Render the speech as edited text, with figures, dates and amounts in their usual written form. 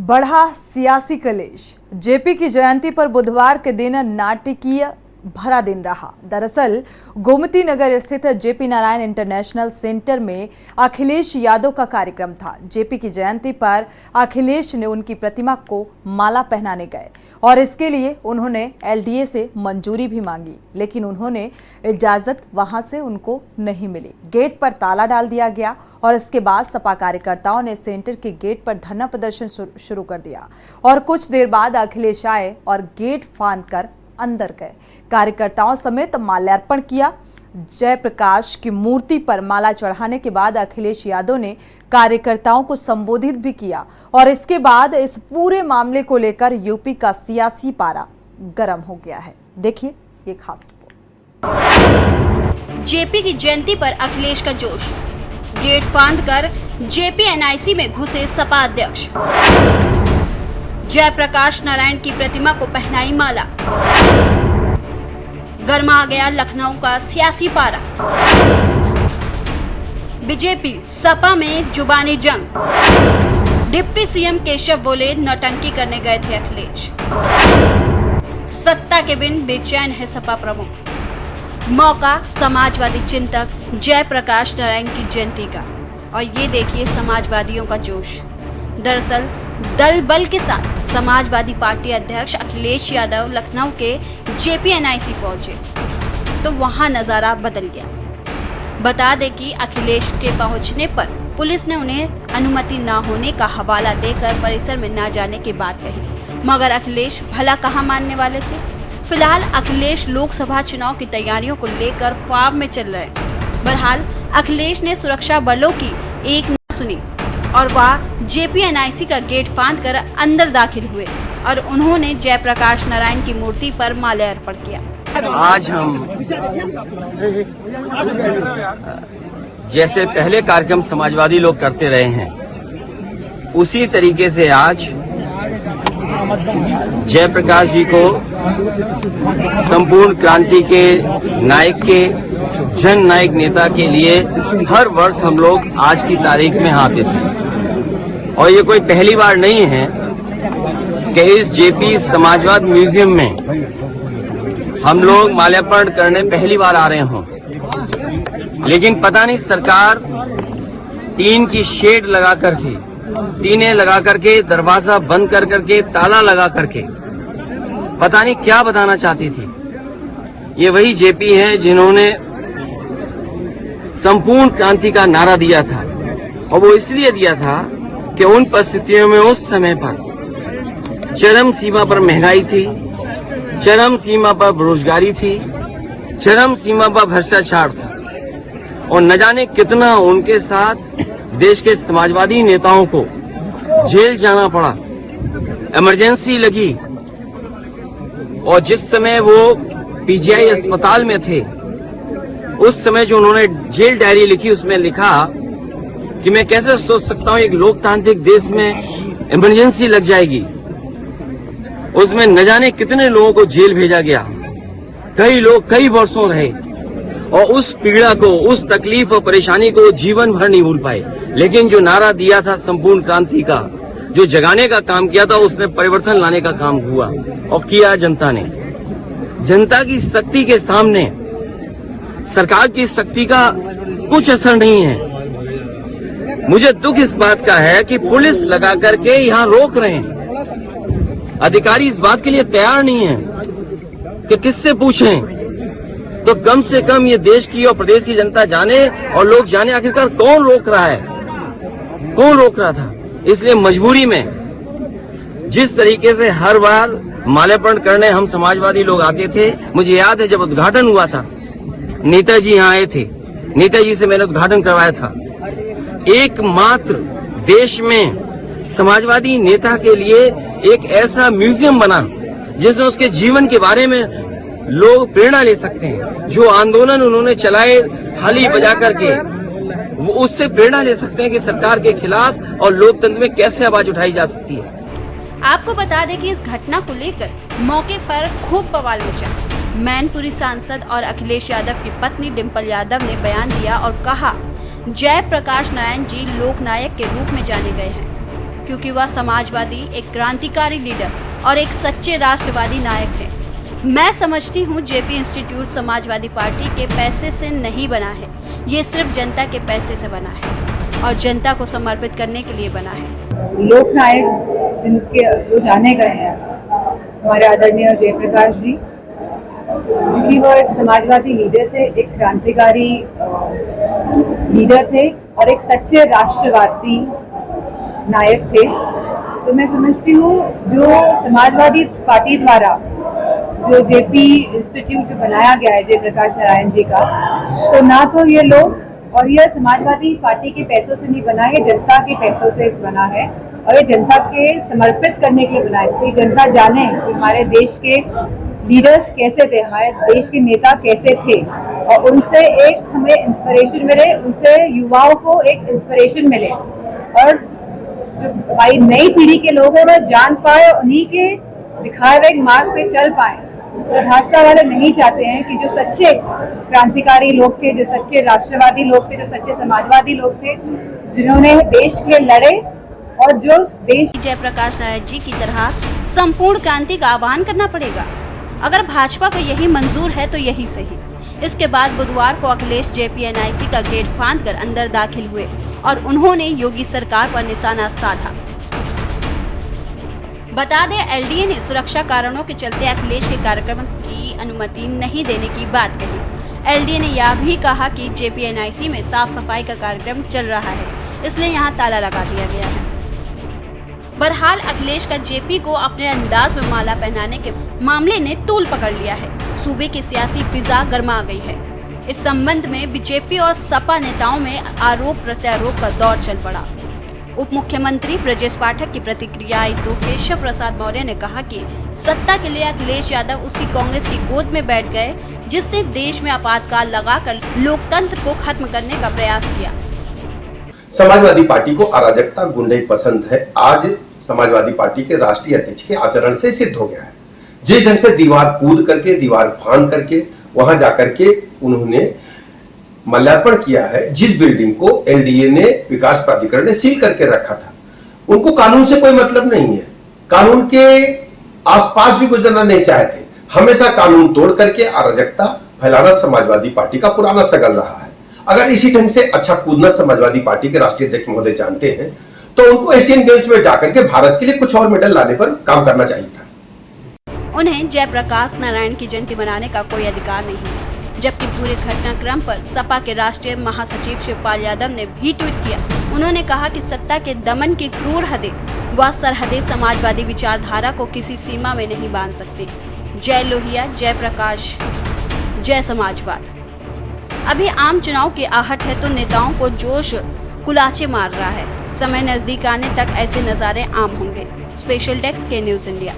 बढ़ा सियासी कलेश। जेपी की जयंती पर बुधवार के दिन नाटकीय भरा दिन रहा। दरअसल गोमती नगर स्थित जेपी नारायण इंटरनेशनल सेंटर में अखिलेश यादव का कार्यक्रम था। जेपी की जयंती पर अखिलेश ने उनकी प्रतिमा को माला पहनाने गए और इसके लिए उन्होंने एलडीए से मंजूरी भी मांगी, लेकिन उन्होंने इजाजत वहां से उनको नहीं मिली। गेट पर ताला डाल दिया गया और इसके बाद सपा कार्यकर्ताओं ने सेंटर के गेट पर धरना प्रदर्शन शुरू कर दिया और कुछ देर बाद अखिलेश आए और गेट फांद कर अंदर गए। कार्यकर्ताओं समेत माल्यार्पण किया। जयप्रकाश की मूर्ति पर माला चढ़ाने के बाद अखिलेश यादव ने कार्यकर्ताओं को संबोधित भी किया और इसके बाद इस पूरे मामले को लेकर यूपी का सियासी पारा गर्म हो गया है। देखिए ये खास रिपोर्ट। जेपी की जयंती पर अखिलेश का जोश। गेट फांद कर जेपी एनआईसी में घुसे सपा अध्यक्ष। जयप्रकाश नारायण की प्रतिमा को पहनाई माला। गरमा गया लखनऊ का सियासी पारा। बीजेपी सपा में जुबानी जंग। डिप्टी सीएम केशव बोले नौटंकी करने गए थे अखिलेश। सत्ता के बिन बेचैन है सपा प्रमुख। मौका समाजवादी चिंतक जयप्रकाश नारायण की जयंती का और ये देखिए समाजवादियों का जोश। दरअसल दल बल के साथ समाजवादी पार्टी अध्यक्ष अखिलेश यादव लखनऊ के जेपी एनआईसी पहुंचे तो वहां नजारा बदल गया। बता दें कि अखिलेश के पहुंचने पर पुलिस ने उन्हें अनुमति न होने का हवाला देकर परिसर में न जाने की बात कही, मगर अखिलेश भला कहां मानने वाले थे। फिलहाल अखिलेश लोकसभा चुनाव की तैयारियों को लेकर फार्म में चल रहे हैं। बहरहाल अखिलेश ने सुरक्षा बलों की एक न सुनी और वह जेपी एनआईसी का गेट फांद कर अंदर दाखिल हुए और उन्होंने जयप्रकाश नारायण की मूर्ति पर माल्यार्पण किया। आज हम जैसे पहले कार्यक्रम समाजवादी लोग करते रहे हैं उसी तरीके से आज जयप्रकाश जी को संपूर्ण क्रांति के नायक के जन नायक नेता के लिए हर वर्ष हम लोग आज की तारीख में आते थे और ये कोई पहली बार नहीं है कि इस जेपी समाजवाद म्यूजियम में हम लोग माल्यार्पण करने पहली बार आ रहे हों, लेकिन पता नहीं सरकार टीन की शेड लगा करके टीनें लगा करके दरवाजा बंद कर करके ताला लगा करके पता नहीं क्या बताना चाहती थी। ये वही जेपी है जिन्होंने संपूर्ण क्रांति का नारा दिया था और वो इसलिए दिया था कि उन परिस्थितियों में उस समय पर चरम सीमा पर महंगाई थी, चरम सीमा पर बेरोजगारी थी, चरम सीमा पर भ्रष्टाचार था और न जाने कितना उनके साथ देश के समाजवादी नेताओं को जेल जाना पड़ा, इमरजेंसी लगी और जिस समय वो पीजीआई अस्पताल में थे उस समय जो उन्होंने जेल डायरी लिखी उसमें लिखा कि मैं कैसे सोच सकता हूं एक लोकतांत्रिक देश में इमरजेंसी लग जाएगी। उसमें न जाने कितने लोगों को जेल भेजा गया, कई लोग कई वर्षों रहे और उस पीड़ा को, उस तकलीफ और परेशानी को जीवन भर नहीं भूल पाए। लेकिन जो नारा दिया था संपूर्ण क्रांति का, जो जगाने का काम किया था, उसने परिवर्तन लाने का काम हुआ और किया जनता ने। जनता की शक्ति के सामने सरकार की शक्ति का कुछ असर नहीं है। मुझे दुख इस बात का है कि पुलिस लगा करके यहाँ रोक रहे हैं, अधिकारी इस बात के लिए तैयार नहीं है कि किससे पूछें। तो कम से कम ये देश की और प्रदेश की जनता जाने और लोग जाने आखिरकार कौन रोक रहा है, कौन रोक रहा था। इसलिए मजबूरी में जिस तरीके से हर बार माल्यार्पण करने हम समाजवादी लोग आते थे, मुझे याद है जब उद्घाटन हुआ था नेताजी यहाँ आए थे, नेताजी से मैंने उद्घाटन करवाया था। एकमात्र देश में समाजवादी नेता के लिए एक ऐसा म्यूजियम बना जिसमें उसके जीवन के बारे में लोग प्रेरणा ले सकते हैं। जो आंदोलन उन्होंने चलाए थाली बजा करके, वो उससे प्रेरणा ले सकते हैं कि सरकार के खिलाफ और लोकतंत्र में कैसे आवाज उठाई जा सकती है। आपको बता दें कि इस घटना को लेकर मौके पर खूब बवाल मचा। मैनपुरी सांसद और अखिलेश यादव की पत्नी डिंपल यादव ने बयान दिया और कहा जयप्रकाश नारायण जी लोकनायक के रूप में जाने गए हैं। क्योंकि वह समाजवादी, एक क्रांतिकारी लीडर और एक सच्चे राष्ट्रवादी नायक है। मैं समझती हूँ जेपी इंस्टीट्यूट समाजवादी पार्टी के पैसे से नहीं बना है, ये सिर्फ जनता के पैसे से बना है और जनता को समर्पित करने के लिए बना है। लोकनायक जिनके जो जाने गए हैं हमारे आदरणीय जयप्रकाश जी, क्योंकि वो एक समाजवादी लीडर थे, एक क्रांतिकारी लीडर थे और एक सच्चे राष्ट्रवादी नायक थे। तो मैं समझती हूँ जो समाजवादी पार्टी द्वारा जो जेपी इंस्टीट्यूट जो बनाया गया है जयप्रकाश नारायण जी का, तो ना तो ये लोग और यह समाजवादी पार्टी के पैसों से नहीं बना, ये जनता के पैसों से बना है और ये जनता के समर्पित करने के लिए बना है। इसलिए जनता जाने कि हमारे देश के लीडर्स कैसे थे, हमारे देश के नेता कैसे थे और उनसे एक हमें इंस्पिरेशन मिले, उनसे युवाओं को एक इंस्पिरेशन मिले और जो भाई नई पीढ़ी के लोग हैं वह जान पाए, उन्हीं के दिखाए हुए मार्ग पे चल पाए। तो भाजपा वाले नहीं चाहते हैं कि जो सच्चे क्रांतिकारी लोग थे, जो सच्चे राष्ट्रवादी लोग थे, जो सच्चे समाजवादी लोग थे, जिन्होंने देश के लिए लड़े और जो देश जयप्रकाश नारायण जी की तरह संपूर्ण क्रांति का आह्वान करना पड़ेगा। अगर भाजपा को यही मंजूर है तो यही सही। इसके बाद बुधवार को अखिलेश जेपीएनआईसी का गेट फांदकर अंदर दाखिल हुए और उन्होंने योगी सरकार पर निशाना साधा। बता दें, एलडीए ने सुरक्षा कारणों के चलते अखिलेश के कार्यक्रम की अनुमति नहीं देने की बात कही। एलडीए ने यह भी कहा कि जेपीएनआईसी में साफ सफाई का कार्यक्रम चल रहा है, इसलिए यहां ताला लगा दिया गया है। बहरहाल अखिलेश का जेपी को अपने अंदाज में माला पहनाने के मामले ने तूल पकड़ लिया है। सूबे की सियासी फिजा गर्मा गई है। इस संबंध में बीजेपी और सपा नेताओं में आरोप प्रत्यारोप का दौर चल पड़ा। उप मुख्यमंत्री ब्रजेश पाठक की प्रतिक्रिया आई तो केशव प्रसाद मौर्य ने कहा कि सत्ता के लिए अखिलेश यादव उसी कांग्रेस की गोद में बैठ गए जिसने देश में आपातकाल लगाकर लोकतंत्र को खत्म करने का प्रयास किया। समाजवादी पार्टी को अराजकता, गुंडई पसंद है। आज समाजवादी पार्टी के राष्ट्रीय अध्यक्ष के आचरण से सिद्ध हो गया है। जिस ढंग से दीवार कूद करके, दीवार फांद करके वहां जाकर के उन्होंने माल्यार्पण किया है, जिस बिल्डिंग को एलडीए ने, विकास प्राधिकरण ने सील करके रखा था, उनको कानून से कोई मतलब नहीं है। कानून के आसपास भी गुजरना नहीं चाहते। हमेशा कानून तोड़ करके अराजकता फैलाना समाजवादी पार्टी का पुराना सगल रहा है। अगर इसी ढंग से अच्छा कूदना समाजवादी पार्टी के राष्ट्रीय अध्यक्ष महोदय जानते हैं तो उनको एशियन गेम्स में जाकर के भारत के लिए कुछ और मेडल लाने पर काम करना चाहिए था। उन्हें जयप्रकाश नारायण की जयंती मनाने का कोई अधिकार नहीं है। जबकि पूरे घटनाक्रम पर सपा के राष्ट्रीय महासचिव शिवपाल यादव ने भी ट्वीट किया। उन्होंने कहा कि सत्ता के दमन की क्रूर हदें व सरहदें समाजवादी विचारधारा को किसी सीमा में नहीं बांध सकती। जय लोहिया, जय प्रकाश, जय समाजवाद। अभी आम चुनाव की आहट है तो नेताओं को जोश कुलाचे मार रहा है। समय नजदीक आने तक ऐसे नज़ारे आम होंगे। स्पेशल डेस्क के न्यूज़ इंडिया।